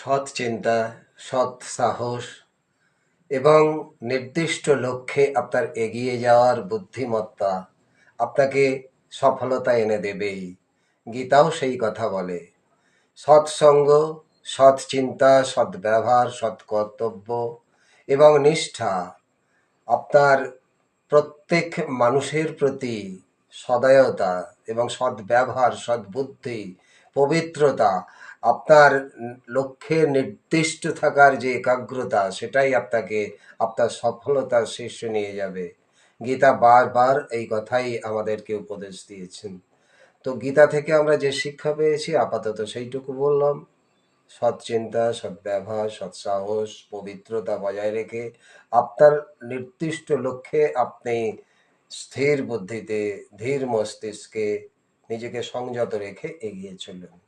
সৎ চিন্তা, সৎ সাহস এবং নির্দিষ্ট লক্ষ্যে আপনার এগিয়ে যাওয়ার বুদ্ধিমত্তা আপনাকে সফলতা এনে দেবেই। গীতাও সেই কথা বলে। সৎসঙ্গ, সৎ চিন্তা, সৎ ব্যবহার, সৎ কর্তব্য এবং নিষ্ঠা আপনার প্রত্যেক মানুষের প্রতি সদয়তা এবং সৎ ব্যবহার, সৎ বুদ্ধি, পবিত্রতা, আপনার লক্ষ্যে নির্দিষ্ট থাকার যে একাগ্রতা, সেটাই আপনাকে আপনার সফলতার শীর্ষে নিয়ে যাবে। গীতা বারবার এই কথাই আমাদেরকে উপদেশ দিয়েছেন। তো গীতা থেকে আমরা যে শিক্ষা পেয়েছি আপাতত সেইটুকু বললাম। সৎ চিন্তা, সৎ ব্যবহার, সৎ সাহস, পবিত্রতা বজায় রেখে আপনার নির্দিষ্ট লক্ষ্যে আপনি স্থির বুদ্ধিতে, ধীর মস্তিষ্কে নিজেকে সংযত রেখে এগিয়ে চলুন।